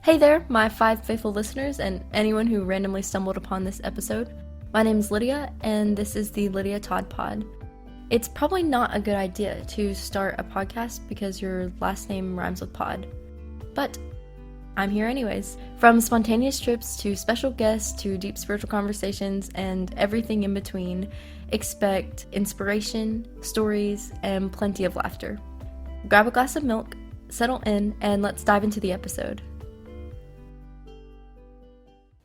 Hey there, my 5 faithful listeners, and anyone who randomly stumbled upon this episode. My name is Lydia, and this is the Lydia Todd Pod. It's probably not a good idea to start a podcast because your last name rhymes with pod. But I'm here anyways. From spontaneous trips to special guests to deep spiritual conversations and everything in between, expect inspiration, stories, and plenty of laughter. Grab a glass of milk, settle in, and let's dive into the episode.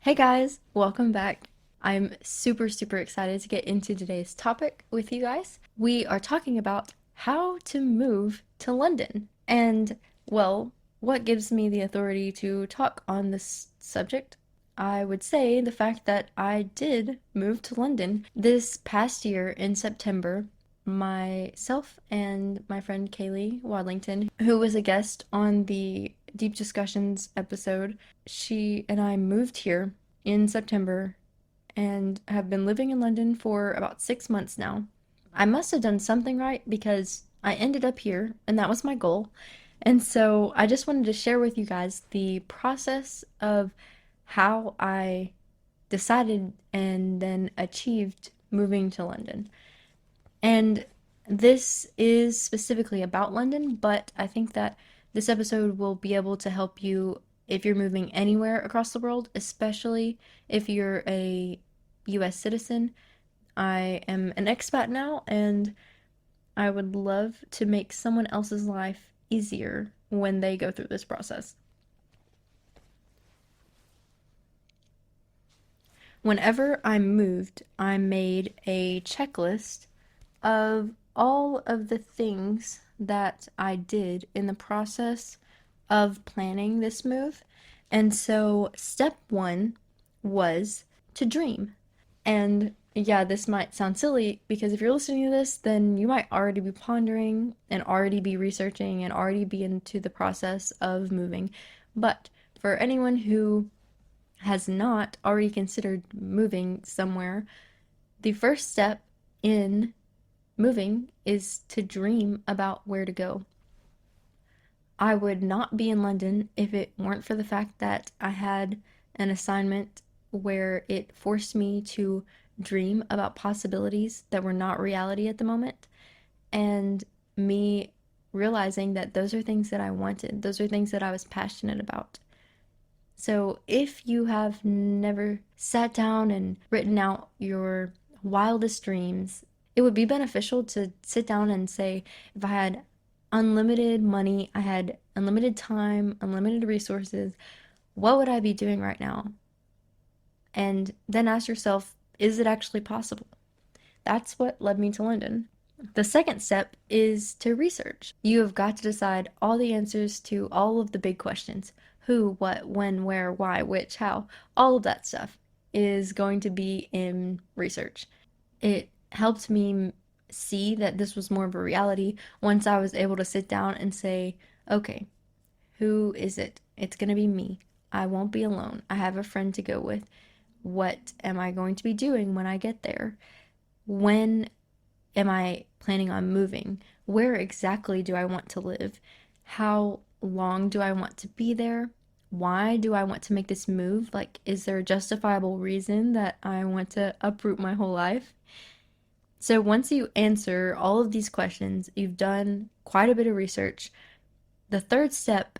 Hey guys, welcome back. I'm super excited to get into today's topic with you guys. We are talking about how to move to London. And, well, what gives me the authority to talk on this subject? I would say the fact that I did move to London this past year in September. Myself and my friend Kaylee Wadlington, who was a guest on the Deep Discussions episode, she and I moved here in September and have been living in London for about 6 months now. I must have done something right because I ended up here and that was my goal. And so I just wanted to share with you guys the process of how I decided and then achieved moving to London. And this is specifically about London, but I think that this episode will be able to help you if you're moving anywhere across the world, especially if you're a US citizen. I am an expat now, and I would love to make someone else's life easier when they go through this process. Whenever I moved, I made a checklist of all of the things that I did in the process of planning this move. And so step one was to dream. And yeah, this might sound silly because if you're listening to this, then you might already be pondering and already be researching and already be into the process of moving. But for anyone who has not already considered moving somewhere, the first step in moving is to dream about where to go. I would not be in London if it weren't for the fact that I had an assignment where it forced me to dream about possibilities that were not reality at the moment, and me realizing that those are things that I wanted, those are things that I was passionate about. So if you have never sat down and written out your wildest dreams, it would be beneficial to sit down and say, if I had unlimited money, I had unlimited time, unlimited resources, what would I be doing right now? And then ask yourself, is it actually possible? That's what led me to London. The second step is to research. You have got to decide all the answers to all of the big questions. Who, what, when, where, why, which, how. All of that stuff is going to be in research. It helped me see that this was more of a reality once I was able to sit down and say, okay, who is it? It's going to be me. I won't be alone. I have a friend to go with. What am I going to be doing when I get there? When am I planning on moving? Where exactly do I want to live? How long do I want to be there? Why do I want to make this move? Like, is there a justifiable reason that I want to uproot my whole life? So once you answer all of these questions, you've done quite a bit of research. The third step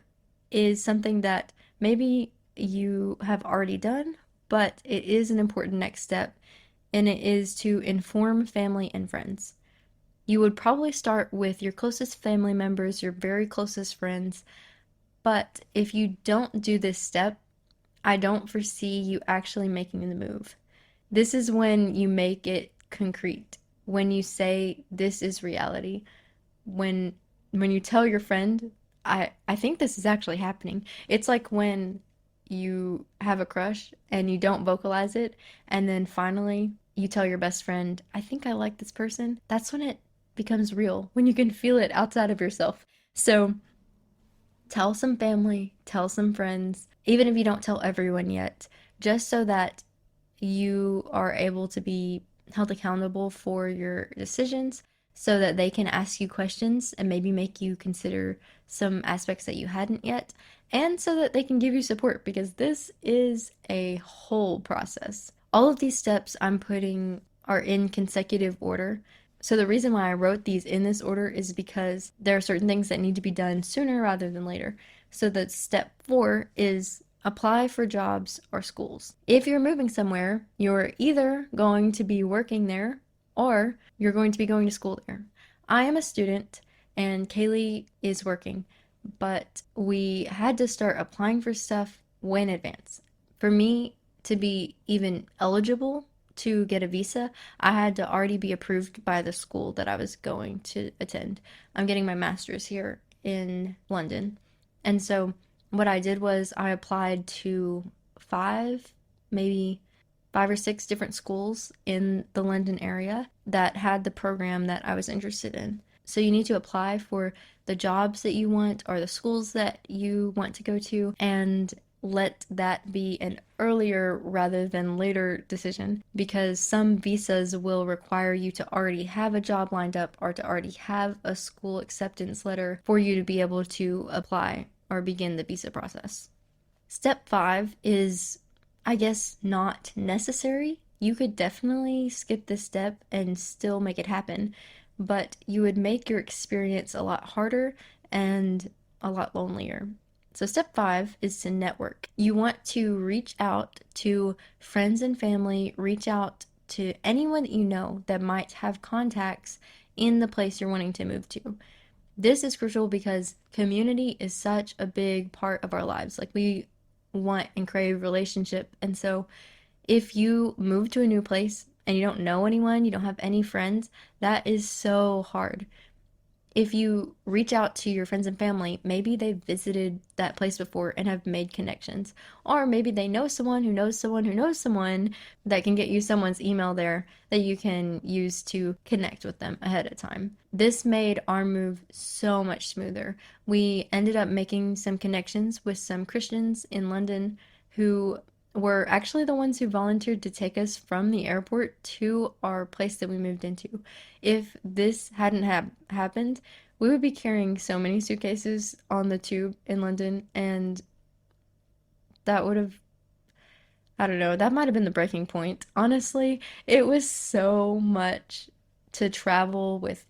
is something that maybe you have already done, but it is an important next step, and it is to inform family and friends. You would probably start with your closest family members, your very closest friends, but if you don't do this step, I don't foresee you actually making the move. This is when you make it concrete. When you say this is reality, when you tell your friend, I think this is actually happening. It's like when you have a crush and you don't vocalize it, and then finally you tell your best friend, I think I like this person. That's when it becomes real, when you can feel it outside of yourself. So tell some family, tell some friends, even if you don't tell everyone yet, just so that you are able to be held accountable for your decisions so that they can ask you questions and maybe make you consider some aspects that you hadn't yet. and so that they can give you support because this is a whole process. All of these steps I'm putting are in consecutive order. So the reason why I wrote these in this order is because there are certain things that need to be done sooner rather than later. So that step 4 is apply for jobs or schools. If you're moving somewhere, you're either going to be working there or you're going to be going to school there. I am a student and Kaylee is working, but we had to start applying for stuff way in advance. For me to be even eligible to get a visa, I had to already be approved by the school that I was going to attend. I'm getting my master's here in London. And so what I did was I applied to five, maybe 5 or 6 different schools in the London area that had the program that I was interested in. So you need to apply for the jobs that you want or the schools that you want to go to and let that be an earlier rather than later decision because some visas will require you to already have a job lined up or to already have a school acceptance letter for you to be able to apply or begin the visa process. Step 5 is, I guess, not necessary. You could definitely skip this step and still make it happen, but you would make your experience a lot harder and a lot lonelier. So, step 5 is to network. You want to reach out to friends and family, reach out to anyone that you know that might have contacts in the place you're wanting to move to. This is crucial because community is such a big part of our lives. Like, we want and crave relationship. And so if you move to a new place and you don't know anyone, you don't have any friends, that is so hard. If you reach out to your friends and family, maybe they've visited that place before and have made connections. Or maybe they know someone who knows someone who knows someone that can get you someone's email there that you can use to connect with them ahead of time. This made our move so much smoother. We ended up making some connections with some Christians in London who were actually the ones who volunteered to take us from the airport to our place that we moved into. If this hadn't happened, we would be carrying so many suitcases on the tube in London, and that would have, I don't know, that might have been the breaking point. Honestly, it was so much to travel with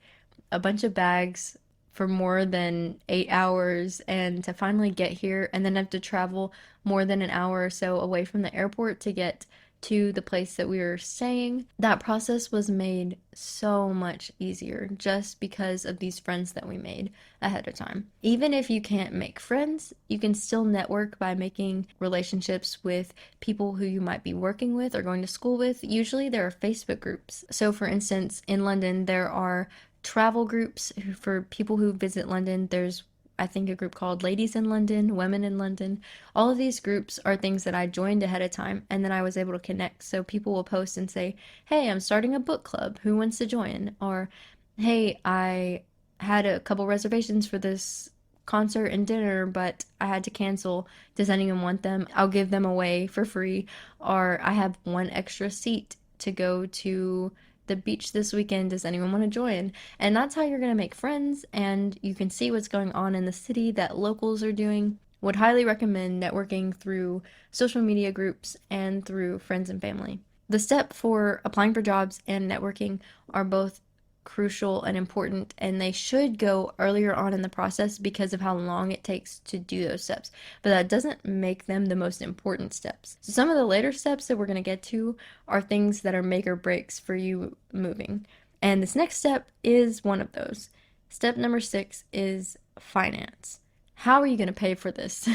a bunch of bags for more than 8 hours and to finally get here and then have to travel more than an hour or so away from the airport to get to the place that we were staying. That process was made so much easier just because of these friends that we made ahead of time. Even if you can't make friends, you can still network by making relationships with people who you might be working with or going to school with. Usually there are Facebook groups. So for instance, in London, there are travel groups for people who visit London. There's, I think, a group called Ladies in London, Women in London. All of these groups are things that I joined ahead of time and then I was able to connect. So people will post and say, hey, I'm starting a book club. Who wants to join? Or, hey, I had a couple reservations for this concert and dinner, but I had to cancel. Does anyone want them? I'll give them away for free. Or I have one extra seat to go to the beach this weekend. Does anyone want to join? And that's how you're going to make friends and you can see what's going on in the city that locals are doing. Would highly recommend networking through social media groups and through friends and family. The step for applying for jobs and networking are both crucial and important, and they should go earlier on in the process because of how long it takes to do those steps. But that doesn't make them the most important steps. So some of the later steps that we're going to get to are things that are make or breaks for you moving. And this next step is one of those. Step number 6 is finance. How are you going to pay for this?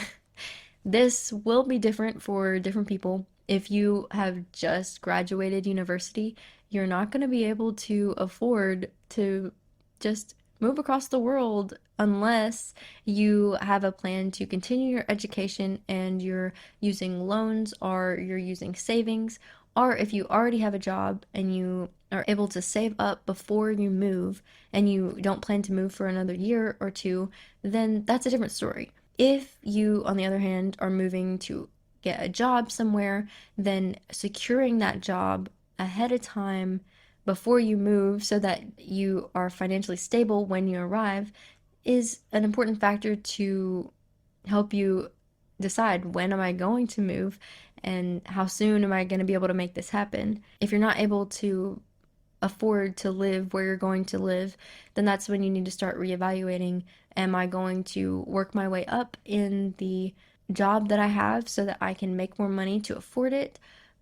This will be different for different people. If you have just graduated university, you're not going to be able to afford to just move across the world unless you have a plan to continue your education and you're using loans or you're using savings, or if you already have a job and you are able to save up before you move and you don't plan to move for another year or two, then that's a different story. If you, on the other hand, are moving to get a job somewhere, then securing that job ahead of time before you move so that you are financially stable when you arrive is an important factor to help you decide when am I going to move and how soon am I going to be able to make this happen. If you're not able to afford to live where you're going to live, then that's when you need to start reevaluating. Am I going to work my way up in the job that I have so that I can make more money to afford it?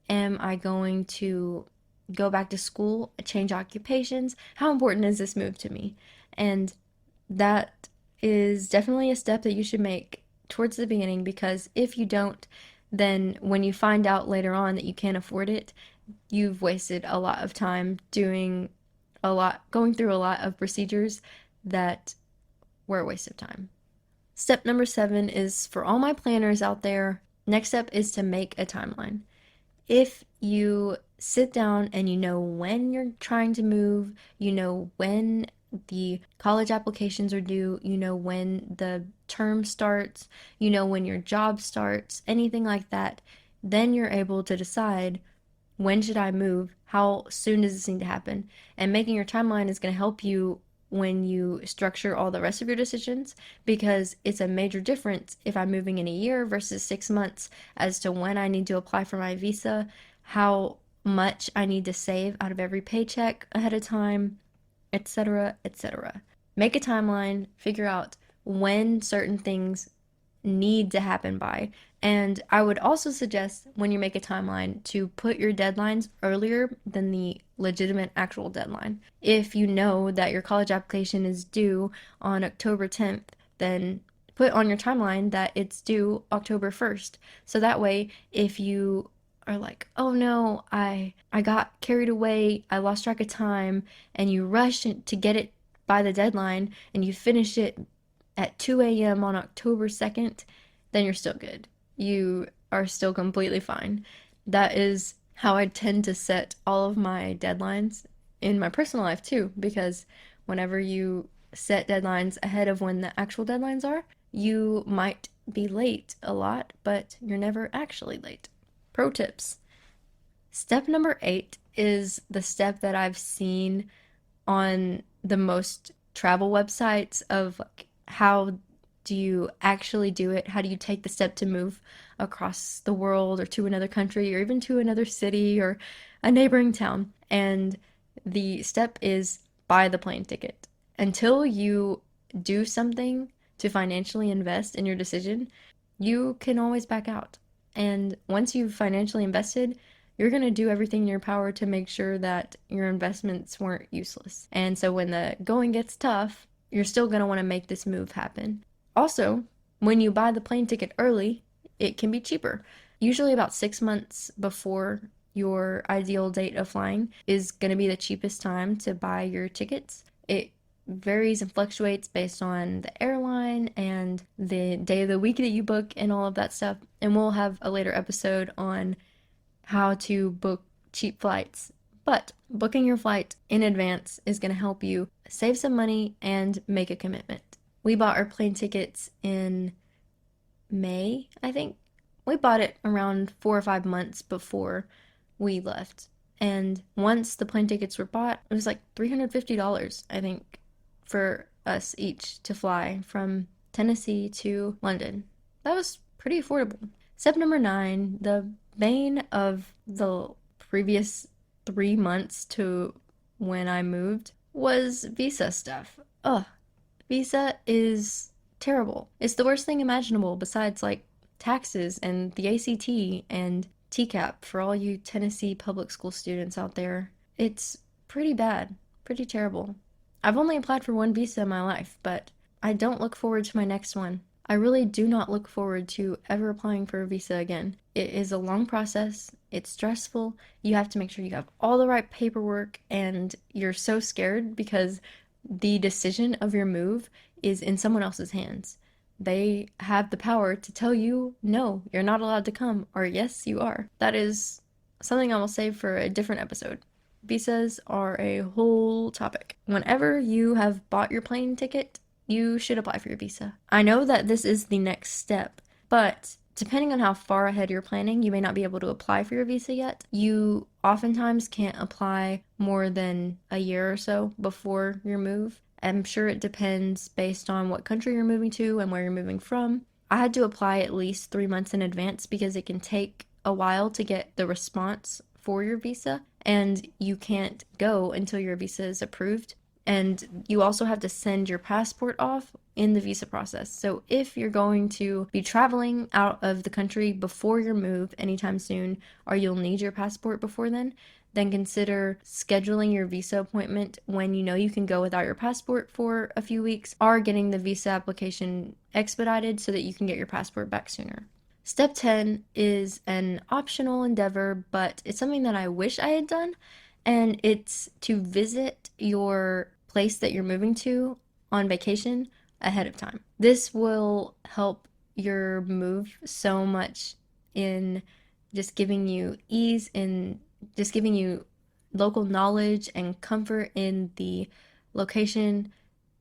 Am I going to go back to school, change occupations? How important is this move to me? And that is definitely a step that you should make towards the beginning, because if you don't, then when you find out later on that you can't afford it, you've wasted a lot of time going through a lot of procedures that were a waste of time. Step number 7 is for all my planners out there. Next step is to make a timeline. If you sit down and you know when you're trying to move, you know when the college applications are due, you know when the term starts, you know when your job starts, anything like that, then you're able to decide, when should I move? How soon does this need to happen? And making your timeline is going to help you when you structure all the rest of your decisions, because it's a major difference if I'm moving in a year versus 6 months as to when I need to apply for my visa, how much I need to save out of every paycheck ahead of time, etc., etc. Make a timeline, figure out when certain things need to happen by. And I would also suggest, when you make a timeline, to put your deadlines earlier than the legitimate actual deadline. If you know that your college application is due on October 10th, then put on your timeline that it's due October 1st. So that way, if you are like, oh no, I got carried away, I lost track of time, and you rush to get it by the deadline and you finish it at 2 a.m. on October 2nd, then you're still good. You are still completely fine. That is how I tend to set all of my deadlines in my personal life too, because whenever you set deadlines ahead of when the actual deadlines are, you might be late a lot, but you're never actually late. Pro tips. Step number 8 is the step that I've seen on the most travel websites of like, how do you actually do it? How do you take the step to move across the world or to another country or even to another city or a neighboring town? And the step is buy the plane ticket. Until you do something to financially invest in your decision, you can always back out. And once you've financially invested, you're going to do everything in your power to make sure that your investments weren't useless. And so when the going gets tough, you're still going to want to make this move happen. Also, when you buy the plane ticket early, it can be cheaper. Usually about 6 months before your ideal date of flying is going to be the cheapest time to buy your tickets. It varies and fluctuates based on the airline and the day of the week that you book and all of that stuff. And we'll have a later episode on how to book cheap flights. But booking your flight in advance is going to help you save some money and make a commitment. We bought our plane tickets in May, I think. We bought it around 4 or 5 months before we left. And once the plane tickets were bought, it was like $350, I think, for us each to fly from Tennessee to London. That was pretty affordable. Step number 9, the bane of the previous 3 months to when I moved, was visa stuff. Ugh, visa is terrible. It's the worst thing imaginable besides like taxes and the ACT and TCAP for all you Tennessee public school students out there. It's pretty bad, pretty terrible. I've only applied for one visa in my life, but I don't look forward to my next one. I really do not look forward to ever applying for a visa again. It is a long process, it's stressful, you have to make sure you have all the right paperwork, and you're so scared because the decision of your move is in someone else's hands. They have the power to tell you, no, you're not allowed to come, or yes, you are. That is something I will save for a different episode. Visas are a whole topic. Whenever you have bought your plane ticket, you should apply for your visa. I know that this is the next step, but depending on how far ahead you're planning, you may not be able to apply for your visa yet. You oftentimes can't apply more than a year or so before your move. I'm sure it depends based on what country you're moving to and where you're moving from. I had to apply at least 3 months in advance because it can take a while to get the response for your visa, and you can't go until your visa is approved. And you also have to send your passport off in the visa process. So if you're going to be traveling out of the country before your move anytime soon, or you'll need your passport before then consider scheduling your visa appointment when you know you can go without your passport for a few weeks, or getting the visa application expedited so that you can get your passport back sooner. Step 10 is an optional endeavor, but it's something that I wish I had done, and it's to visit your place that you're moving to on vacation ahead of time. This will help your move so much in just giving you ease, in just giving you local knowledge and comfort in the location.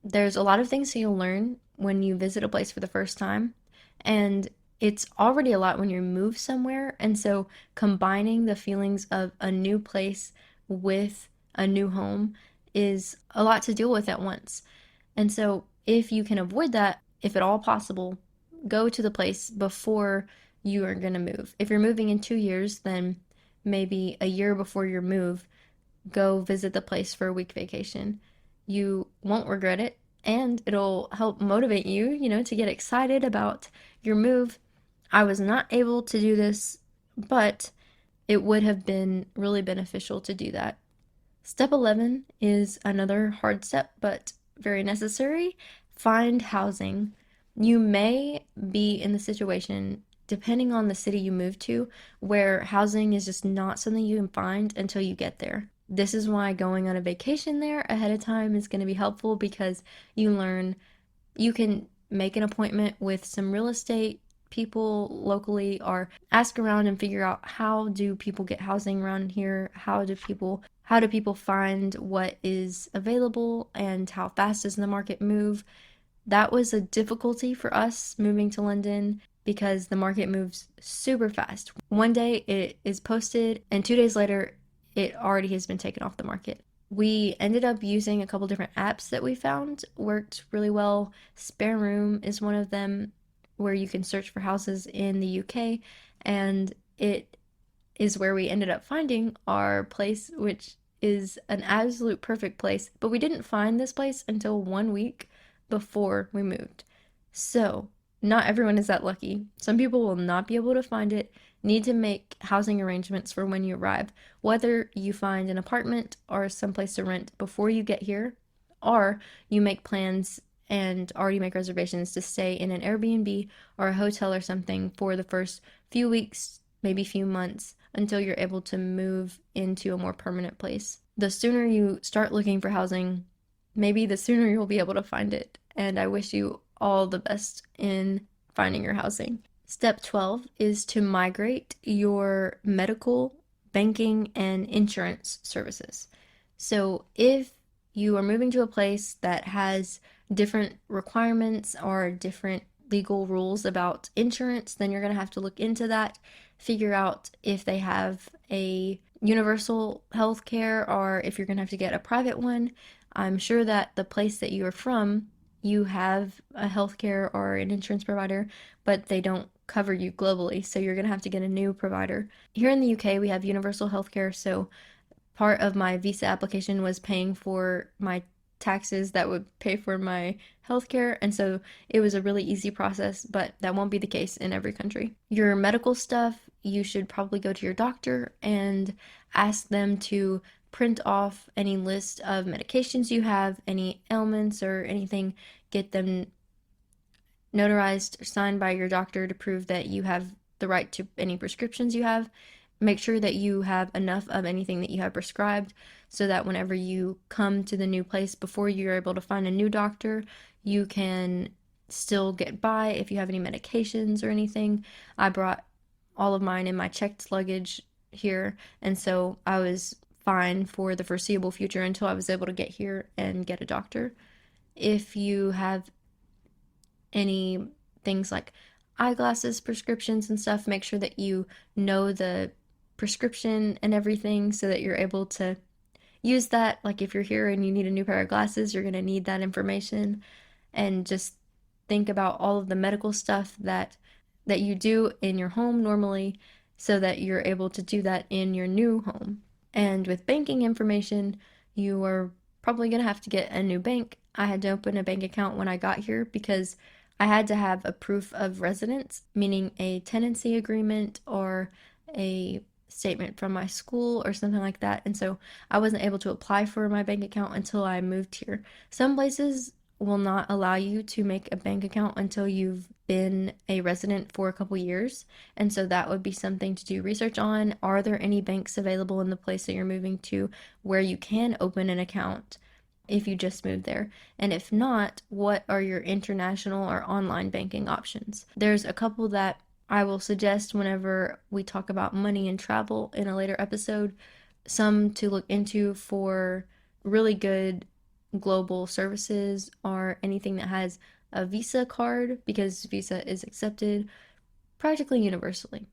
There's a lot of things that you'll learn when you visit a place for the first time, and it's already a lot when you move somewhere. And so combining the feelings of a new place with a new home is a lot to deal with at once. And so if you can avoid that, if at all possible, go to the place before you are going to move. If you're moving in 2 years, then maybe a year before your move, go visit the place for a week vacation. You won't regret it, and it'll help motivate you, to get excited about your move. I was not able to do this, but it would have been really beneficial to do that. Step 11 is another hard step, but very necessary. Find housing. You may be in the situation, depending on the city you move to, where housing is just not something you can find until you get there. This is why going on a vacation there ahead of time is going to be helpful, because you can make an appointment with some real estate people locally, or ask around and figure out, how do people get housing around here? How do people find what is available, and how fast does the market move? That was a difficulty for us moving to London, because the market moves super fast. One day it is posted, and 2 days later it already has been taken off the market. We ended up using a couple different apps that we found worked really well. Spare Room is one of them, where you can search for houses in the UK, and it is where we ended up finding our place, which is an absolute perfect place. But we didn't find this place until 1 week before we moved. So, not everyone is that lucky. Some people will not be able to find it, need to make housing arrangements for when you arrive, whether you find an apartment or someplace to rent before you get here, or you make plans and already make reservations to stay in an Airbnb or a hotel or something for the first few weeks, maybe few months, until you're able to move into a more permanent place. The sooner you start looking for housing, maybe the sooner you'll be able to find it. And I wish you all the best in finding your housing. Step 12 is to migrate your medical, banking, and insurance services. So if you are moving to a place that has different requirements or different legal rules about insurance, then you're going to have to look into that, figure out if they have a universal health care, or if you're going to have to get a private one. I'm sure that the place that you are from, you have a healthcare or an insurance provider, but they don't cover you globally, so you're going to have to get a new provider. Here in the UK, we have universal healthcare, so part of my visa application was paying for my taxes that would pay for my healthcare, and so it was a really easy process, but that won't be the case in every country. Your medical stuff, you should probably go to your doctor and ask them to print off any list of medications you have, any ailments or anything, get them notarized or signed by your doctor to prove that you have the right to any prescriptions you have. Make sure that you have enough of anything that you have prescribed, so that whenever you come to the new place, before you're able to find a new doctor, you can still get by if you have any medications or anything. I brought all of mine in my checked luggage here, and so I was fine for the foreseeable future until I was able to get here and get a doctor. If you have any things like eyeglasses, prescriptions, and stuff, make sure that you know the prescription and everything, so that you're able to use that. Like if you're here and you need a new pair of glasses, you're going to need that information. And just think about all of the medical stuff that you do in your home normally so that you're able to do that in your new home. And with banking information, you are probably going to have to get a new bank. I had to open a bank account when I got here because I had to have a proof of residence, meaning a tenancy agreement or a statement from my school or something like that. And so I wasn't able to apply for my bank account until I moved here. Some places will not allow you to make a bank account until you've been a resident for a couple years. And so that would be something to do research on. Are there any banks available in the place that you're moving to where you can open an account if you just moved there? And if not, what are your international or online banking options? There's a couple that I will suggest whenever we talk about money and travel in a later episode, some to look into for really good global services or anything that has a Visa card because Visa is accepted practically universally.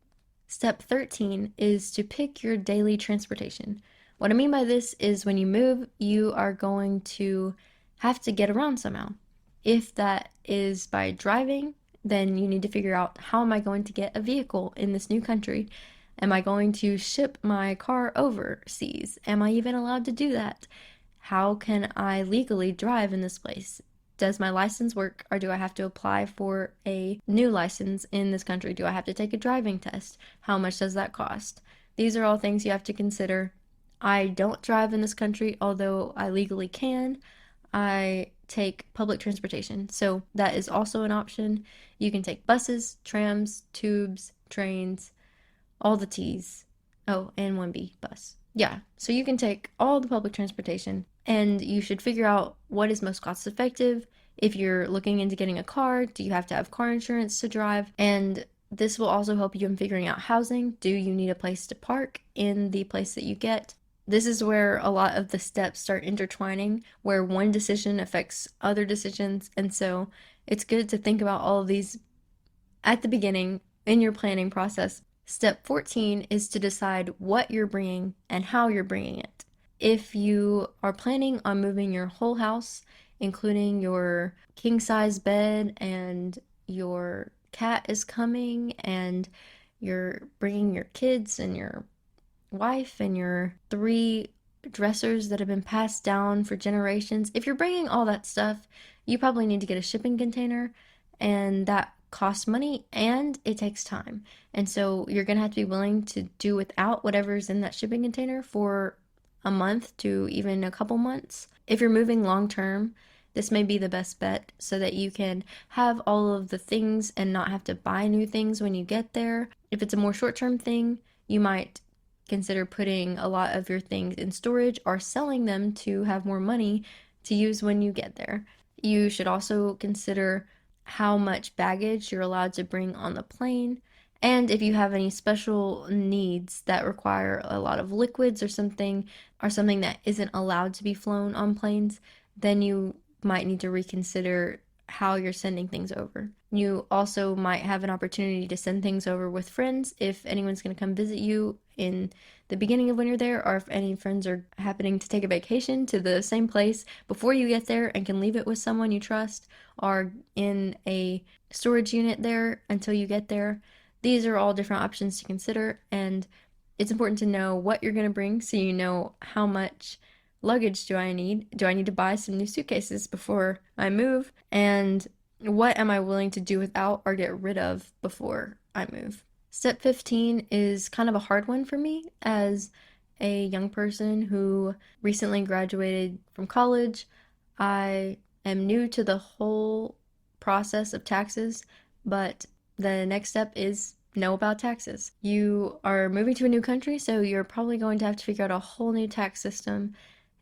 Step 13 is to pick your daily transportation. What I mean by this is when you move, you are going to have to get around somehow. If that is by driving, then you need to figure out how am I going to get a vehicle in this new country? Am I going to ship my car overseas? Am I even allowed to do that? How can I legally drive in this place? Does my license work, or do I have to apply for a new license in this country? Do I have to take a driving test? How much does that cost? These are all things you have to consider. I don't drive in this country, although I legally can. I take public transportation, so that is also an option. You can take buses, trams, tubes, trains, all the T's. Oh, and 1B bus. Yeah, so you can take all the public transportation and you should figure out what is most cost effective. If you're looking into getting a car, do you have to have car insurance to drive? And this will also help you in figuring out housing. Do you need a place to park in the place that you get? This is where a lot of the steps start intertwining, where one decision affects other decisions. And so it's good to think about all of these at the beginning in your planning process. Step 14 is to decide what you're bringing and how you're bringing it. If you are planning on moving your whole house, including your king size bed, and your cat is coming, and you're bringing your kids and your wife and your 3 dressers that have been passed down for generations, if you're bringing all that stuff, you probably need to get a shipping container, and that costs money and it takes time. And so you're going to have to be willing to do without whatever's in that shipping container for a month to even a couple months. If you're moving long term, this may be the best bet so that you can have all of the things and not have to buy new things when you get there. If it's a more short term thing, you might consider putting a lot of your things in storage or selling them to have more money to use when you get there. You should also consider how much baggage you're allowed to bring on the plane, and if you have any special needs that require a lot of liquids or something that isn't allowed to be flown on planes, then you might need to reconsider how you're sending things over. You also might have an opportunity to send things over with friends if anyone's going to come visit you in the beginning of when you're there, or if any friends are happening to take a vacation to the same place before you get there and can leave it with someone you trust, or in a storage unit there until you get there. These are all different options to consider, and it's important to know what you're going to bring so you know how much luggage do I need? Do I need to buy some new suitcases before I move? And what am I willing to do without or get rid of before I move? Step 15 is kind of a hard one for me as a young person who recently graduated from college. I am new to the whole process of taxes, but the next step is know about taxes. You are moving to a new country, so you're probably going to have to figure out a whole new tax system,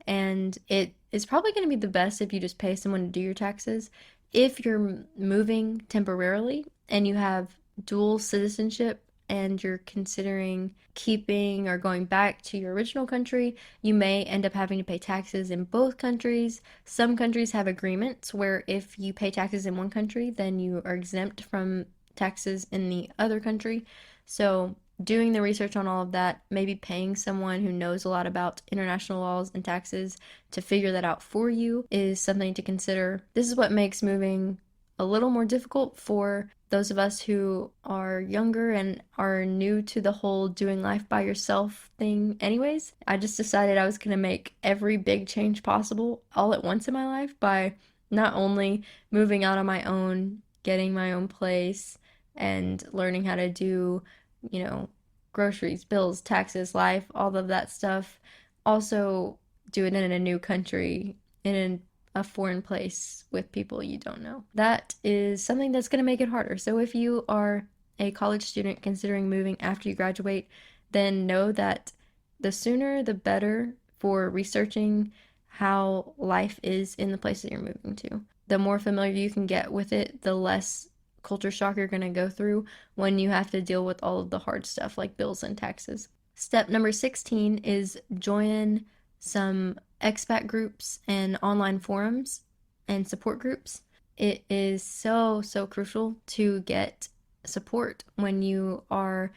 and it is probably going to be the best if you just pay someone to do your taxes. If you're moving temporarily and you have dual citizenship and you're considering keeping or going back to your original country, you may end up having to pay taxes in both countries. Some countries have agreements where if you pay taxes in one country, then you are exempt from taxes in the other country. So doing the research on all of that, maybe paying someone who knows a lot about international laws and taxes to figure that out for you is something to consider. This is what makes moving a little more difficult for those of us who are younger and are new to the whole doing life by yourself thing anyways. I just decided I was going to make every big change possible all at once in my life by not only moving out on my own, getting my own place, and learning how to do, you know, groceries, bills, taxes, life, all of that stuff. Also, do it in a new country, in a foreign place with people you don't know. That is something that's going to make it harder. So if you are a college student considering moving after you graduate, then know that the sooner the better for researching how life is in the place that you're moving to. The more familiar you can get with it, the less culture shock you're going to go through when you have to deal with all of the hard stuff like bills and taxes. Step number 16 is join some expat groups and online forums and support groups. It is so, so crucial to get support when you are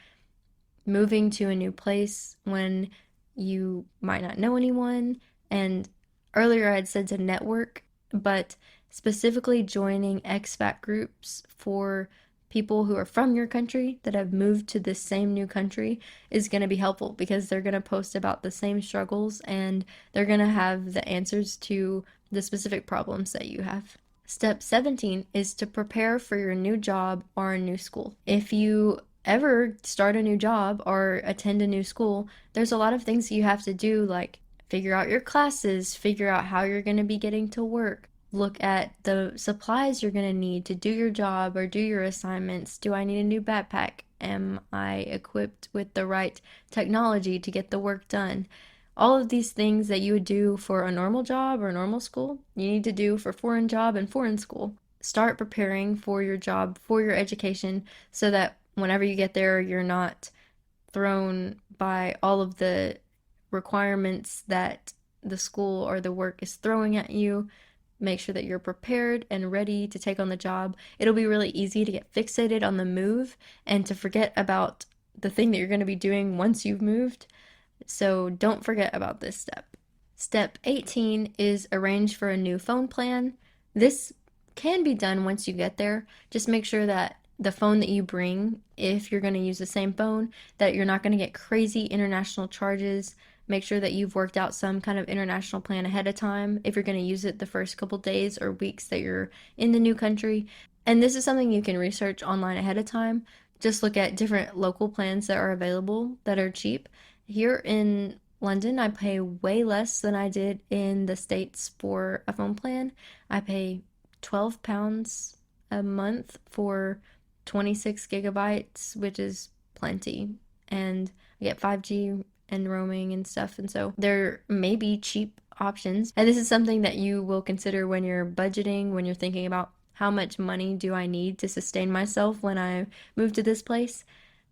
moving to a new place, when you might not know anyone. And earlier I had said to network, but specifically joining expat groups for people who are from your country that have moved to this same new country is going to be helpful because they're going to post about the same struggles and they're going to have the answers to the specific problems that you have. Step 17 is to prepare for your new job or a new school. If you ever start a new job or attend a new school, there's a lot of things you have to do, like figure out your classes, figure out how you're going to be getting to work, look at the supplies you're going to need to do your job or do your assignments. Do I need a new backpack? Am I equipped with the right technology to get the work done? All of these things that you would do for a normal job or normal school, you need to do for foreign job and foreign school. Start preparing for your job, for your education, so that whenever you get there, you're not thrown by all of the requirements that the school or the work is throwing at you. Make sure that you're prepared and ready to take on the job. It'll be really easy to get fixated on the move and to forget about the thing that you're going to be doing once you've moved. So don't forget about this step. Step 18 is arrange for a new phone plan. This can be done once you get there. Just make sure that the phone that you bring, if you're going to use the same phone, that you're not going to get crazy international charges. Make sure that you've worked out some kind of international plan ahead of time if you're going to use it the first couple days or weeks that you're in the new country. And this is something you can research online ahead of time. Just look at different local plans that are available that are cheap. Here in London, I pay way less than I did in the States for a phone plan. I pay £12 a month for 26 gigabytes, which is plenty. And I get 5G and roaming and stuff. And so there may be cheap options. And this is something that you will consider when you're budgeting, when you're thinking about how much money do I need to sustain myself when I move to this place.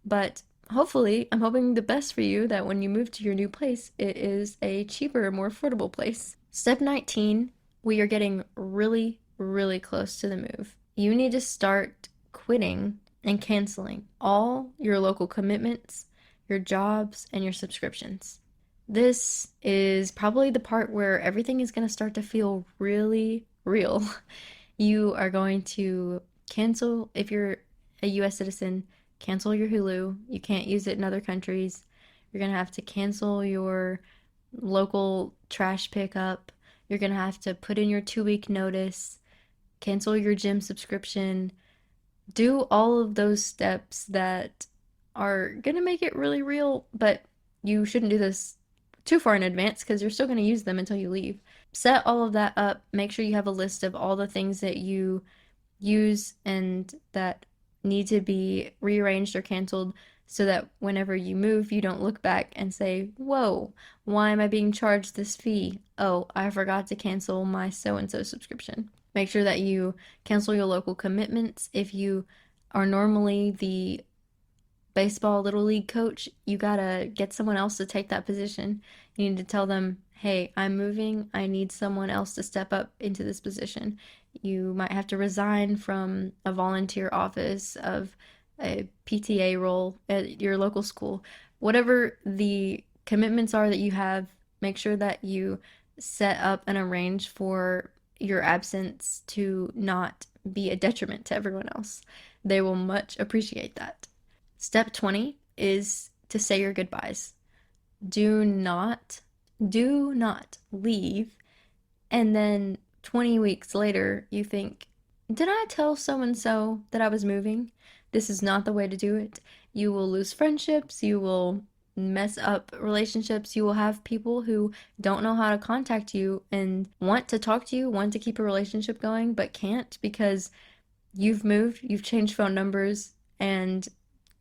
But hopefully, I'm hoping the best for you that when you move to your new place, it is a cheaper, more affordable place. Step 19, we are getting really, really close to the move. You need to start quitting and canceling all your local commitments, your jobs, and your subscriptions. This is probably the part where everything is going to start to feel really real. You are going to cancel, if you're a US citizen, cancel your Hulu. You can't use it in other countries. You're going to have to cancel your local trash pickup. You're going to have to put in your 2-week notice, cancel your gym subscription. Do all of those steps that are going to make it really real, but you shouldn't do this too far in advance because you're still going to use them until you leave. Set all of that up. Make sure you have a list of all the things that you use and that need to be rearranged or canceled so that whenever you move, you don't look back and say, whoa, why am I being charged this fee? Oh, I forgot to cancel my so-and-so subscription. Make sure that you cancel your local commitments. If you are normally the baseball little league coach, you gotta get someone else to take that position. You need to tell them, hey, I'm moving. I need someone else to step up into this position. You might have to resign from a volunteer office of a PTA role at your local school. Whatever the commitments are that you have, make sure that you set up and arrange for your absence to not be a detriment to everyone else. They will much appreciate that. Step 20 is to say your goodbyes. Do not leave and then 20 weeks later you think, did I tell so and so that I was moving? This is not the way to do it. You will lose friendships, you will mess up relationships, you will have people who don't know how to contact you and want to talk to you, want to keep a relationship going, but can't because you've moved, you've changed phone numbers, and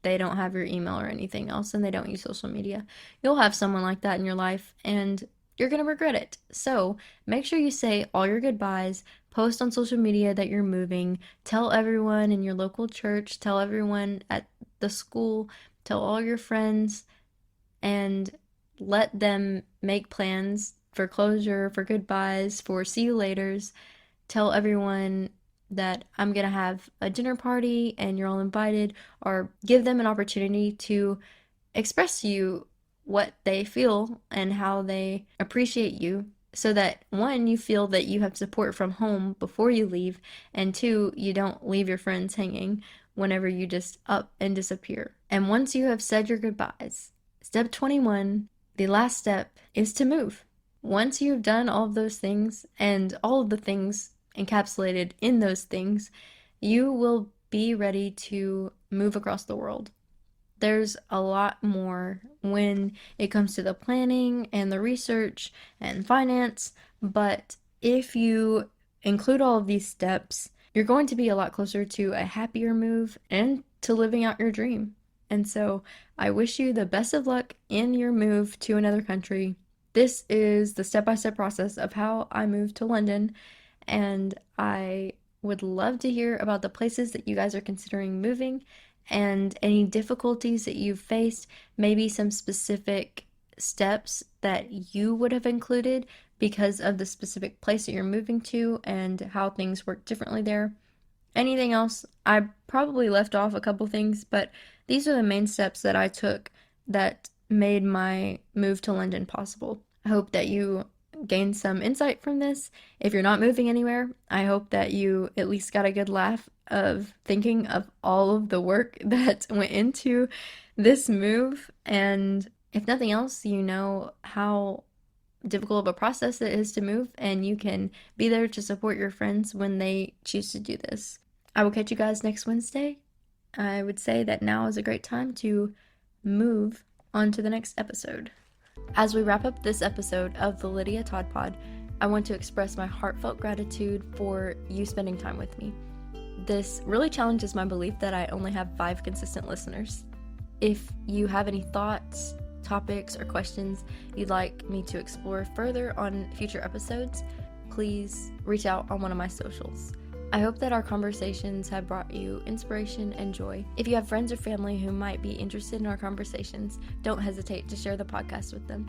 they don't have your email or anything else, and they don't use social media. You'll have someone like that in your life, and you're going to regret it. So make sure you say all your goodbyes, post on social media that you're moving, tell everyone in your local church, tell everyone at the school, tell all your friends, and let them make plans for closure, for goodbyes, for see you laters. Tell everyone that I'm going to have a dinner party and you're all invited, or give them an opportunity to express to you what they feel and how they appreciate you, so that one, you feel that you have support from home before you leave, and two, you don't leave your friends hanging whenever you just up and disappear. And once you have said your goodbyes, step 21, the last step, is to move. Once you've done all of those things and all of the things encapsulated in those things, you will be ready to move across the world. There's a lot more when it comes to the planning and the research and finance, but if you include all of these steps, you're going to be a lot closer to a happier move and to living out your dream. And so I wish you the best of luck in your move to another country. This is the step-by-step process of how I moved to London, and I would love to hear about the places that you guys are considering moving and any difficulties that you've faced, maybe some specific steps that you would have included because of the specific place that you're moving to and how things work differently there. Anything else? I probably left off a couple things, but these are the main steps that I took that made my move to London possible. I hope that you gained some insight from this. If you're not moving anywhere, I hope that you at least got a good laugh of thinking of all of the work that went into this move. And if nothing else, you know how difficult of a process it is to move, and you can be there to support your friends when they choose to do this. I will catch you guys next Wednesday. I would say that now is a great time to move on to the next episode. As we wrap up this episode of the Lydia Todd Pod, I want to express my heartfelt gratitude for you spending time with me. This really challenges my belief that I only have 5 consistent listeners. If you have any thoughts, topics, or questions you'd like me to explore further on future episodes, please reach out on one of my socials. I hope that our conversations have brought you inspiration and joy. If you have friends or family who might be interested in our conversations, don't hesitate to share the podcast with them.